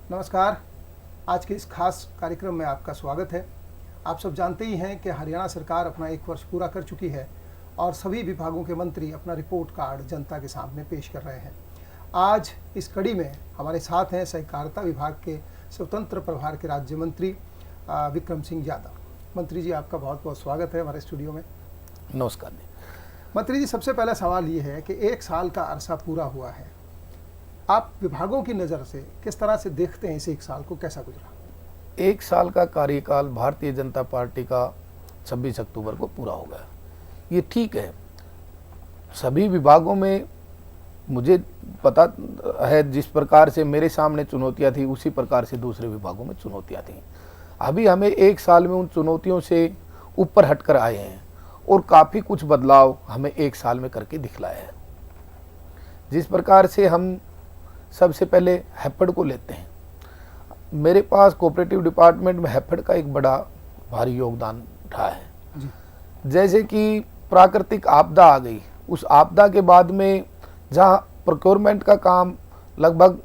नमस्कार। आज के इस खास कार्यक्रम में आपका स्वागत है। आप सब जानते ही हैं कि हरियाणा सरकार अपना 1 वर्ष पूरा कर चुकी है और सभी विभागों के मंत्री अपना रिपोर्ट कार्ड जनता के सामने पेश कर रहे हैं। आज इस कड़ी में हमारे साथ हैं सहकारिता विभाग के स्वतंत्र प्रभार के राज्य मंत्री विक्रम सिंह यादव। मंत्री जी, आपका बहुत बहुत स्वागत है हमारे स्टूडियो में। नमस्कार। मंत्री जी, सबसे पहला सवाल ये है कि 1 साल का अरसा पूरा हुआ है, आप विभागों की नज़र से किस तरह से देखते हैं इस 1 साल को, कैसा गुजरा? 1 साल का कार्यकाल भारतीय जनता पार्टी का 26 अक्टूबर को पूरा हो गया। ये ठीक है, सभी विभागों में मुझे पता है जिस प्रकार से मेरे सामने चुनौतियां थी उसी प्रकार से दूसरे विभागों में चुनौतियां थी। अभी हमें 1 साल में उन चुनौतियों से ऊपर हटकर आए हैं और काफ़ी कुछ बदलाव हमें 1 साल में करके दिखलाया है। जिस प्रकार से हम सबसे पहले हैपड को लेते हैं, मेरे पास कोऑपरेटिव डिपार्टमेंट में हैपड का एक बड़ा भारी योगदान रहा है। जैसे कि प्राकृतिक आपदा आ गई, उस आपदा के बाद में जहां प्रोक्योरमेंट का काम लगभग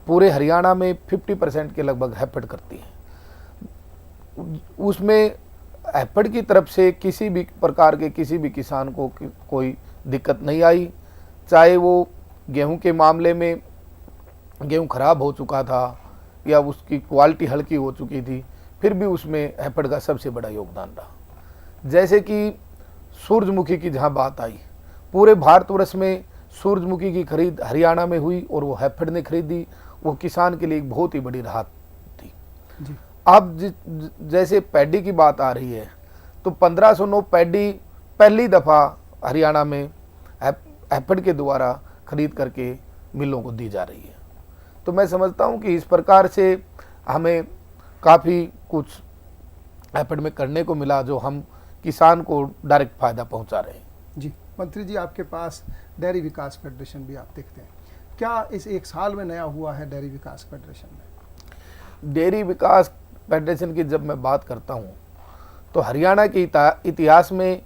पूरे हरियाणा में 50% के लगभग हैपड करती है, उसमें हैपड की तरफ से किसी भी प्रकार के किसी भी किसान को कोई दिक्कत नहीं आई। चाहे वो गेहूं के मामले में गेहूं खराब हो चुका था या उसकी क्वालिटी हल्की हो चुकी थी, फिर भी उसमें हैपड का सबसे बड़ा योगदान रहा। जैसे कि सूरजमुखी की जहां बात आई, पूरे भारतवर्ष में सूरजमुखी की खरीद हरियाणा में हुई और वो हैपड ने खरीदी। वो किसान के लिए एक बहुत ही बड़ी राहत थी जी। अब जैसे पैडी की बात आ रही है तो 1509 पैडी पहली दफ़ा हरियाणा में हैपड के द्वारा खरीद करके मिलों को दी जा रही है। तो मैं समझता हूं कि इस प्रकार से हमें काफ़ी कुछ हैपड में करने को मिला जो हम किसान को डायरेक्ट फ़ायदा पहुंचा रहे हैं। जी मंत्री जी, आपके पास डेयरी विकास फेडरेशन भी आप देखते हैं, क्या इस 1 साल में नया हुआ है डेयरी विकास फेडरेशन में? डेयरी विकास फेडरेशन की जब मैं बात करता हूं तो हरियाणा के इतिहास में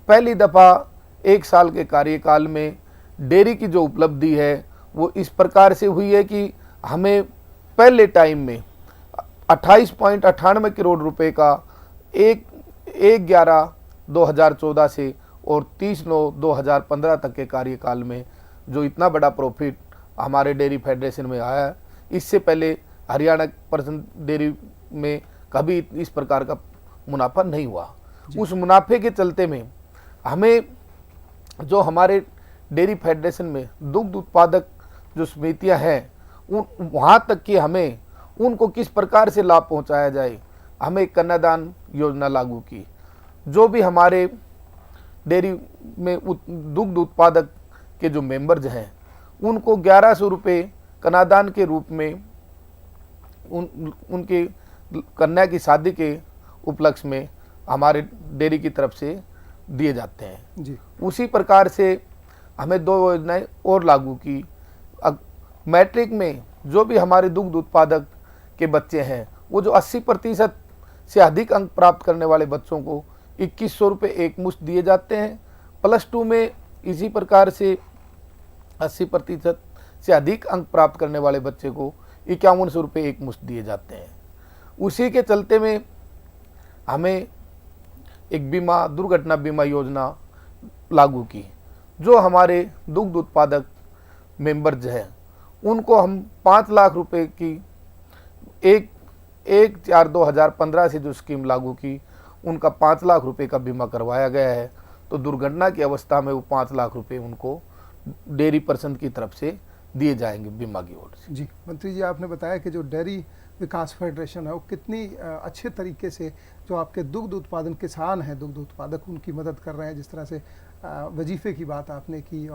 पहली दफ़ा 1 साल के कार्यकाल में डेयरी की जो उपलब्धि है वो इस प्रकार से हुई है कि हमें पहले टाइम में 28.98 करोड़ रुपए का 1/11/2014 से और 30/9/2015 तक के कार्यकाल में जो इतना बड़ा प्रॉफिट हमारे डेयरी फेडरेशन में आया, इससे पहले हरियाणा पर्सन डेयरी में कभी इस प्रकार का मुनाफा नहीं हुआ। उस मुनाफे के चलते में हमें जो हमारे डेयरी फेडरेशन में दुग्ध उत्पादक जो समितियां हैं वहाँ तक कि हमें उनको किस प्रकार से लाभ पहुँचाया जाए, हमें कन्यादान योजना लागू की। जो भी हमारे डेयरी में दुग्ध उत्पादक के जो मेंबर्स हैं उनको 1100 रुपये कन्यादान के रूप में उनके कन्या की शादी के उपलक्ष्य में हमारे डेयरी की तरफ से दिए जाते हैं जी। उसी प्रकार से हमें 2 योजनाएं और लागू की। मैट्रिक में जो भी हमारे दुग्ध उत्पादक के बच्चे हैं वो जो 80% से अधिक अंक प्राप्त करने वाले बच्चों को 2100 रुपये एक मुश्त दिए जाते हैं। +2 में इसी प्रकार से 80% से अधिक अंक प्राप्त करने वाले बच्चे को 5100 रुपये एक मुश्त दिए जाते हैं। उसी के चलते में हमें एक बीमा दुर्घटना बीमा योजना लागू की। जो हमारे दुग्ध उत्पादक मेंबर्स हैं उनको हम 5 लाख रुपए की 1/4/2015 से जो स्कीम लागू की, उनका 5 लाख रुपए का बीमा करवाया गया है। तो दुर्घटना की अवस्था में वो 5 लाख रुपए उनको डेयरी पर्सन की तरफ से दिए जाएंगे बीमा की ओर से। जी मंत्री जी, आपने बताया कि जो डेयरी विकास फेडरेशन है वो कितनी अच्छे तरीके से जो आपके दुग्ध उत्पादन किसान हैं, दुग्ध उत्पादक, उनकी मदद कर रहे हैं। जिस तरह से वजीफे की बात आपने की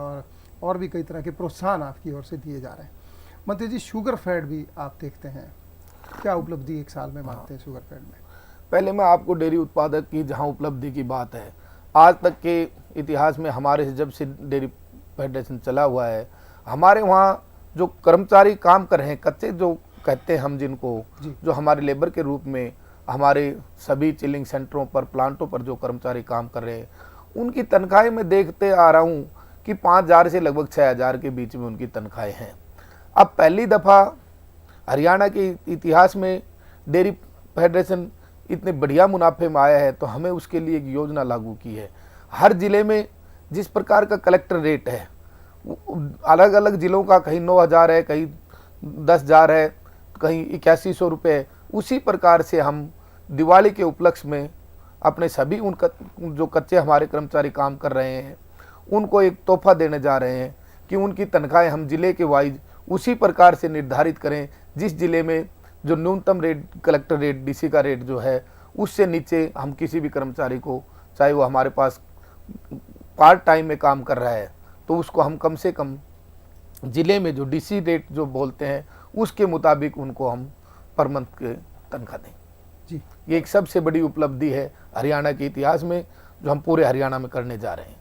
और भी कई तरह के प्रोत्साहन आपकी ओर से दिए जा रहे हैं। मंत्री जी, शुगर फेड भी आप देखते हैं, क्या उपलब्धि 1 साल में मानते हैं शुगर फेड में? पहले मैं आपको डेयरी उत्पादक की जहां उपलब्धि की बात है, आज तक के इतिहास में हमारे जब से डेयरी फेडरेशन चला हुआ है, हमारे वहाँ जो कर्मचारी काम कर रहे हैं, कच्चे जो कहते हैं हम जिनको, जो हमारे लेबर के रूप में हमारे सभी चिलिंग सेंटरों पर प्लांटों पर जो कर्मचारी काम कर रहे हैं, उनकी तनख्वाहें मैं देखते आ रहा हूँ कि 5000 से लगभग 6000 के बीच में उनकी तनख्वाहें हैं। अब पहली दफ़ा हरियाणा के इतिहास में डेयरी फेडरेशन इतने बढ़िया मुनाफे में आया है, तो हमें उसके लिए एक योजना लागू की है। हर जिले में जिस प्रकार का कलेक्टर रेट है, अलग अलग जिलों का कहीं 9,000 है, कहीं 10,000 है, कहीं 8100 रुपये है, उसी प्रकार से हम दिवाली के उपलक्ष्य में अपने सभी जो कच्चे हमारे कर्मचारी काम कर रहे हैं उनको एक तोहफा देने जा रहे हैं कि उनकी तनख्वाहें हम जिले के वाइज उसी प्रकार से निर्धारित करें जिस जिले में जो न्यूनतम रेट कलेक्टर रेट डीसी का रेट जो है उससे नीचे हम किसी भी कर्मचारी को, चाहे वो हमारे पास पार्ट टाइम में काम कर रहा है, तो उसको हम कम से कम ज़िले में जो डीसी रेट जो बोलते हैं उसके मुताबिक उनको हम पर मंथ के तनख्वाह दें जी। ये एक सबसे बड़ी उपलब्धि है हरियाणा के इतिहास में, जो हम पूरे हरियाणा में करने जा रहे हैं।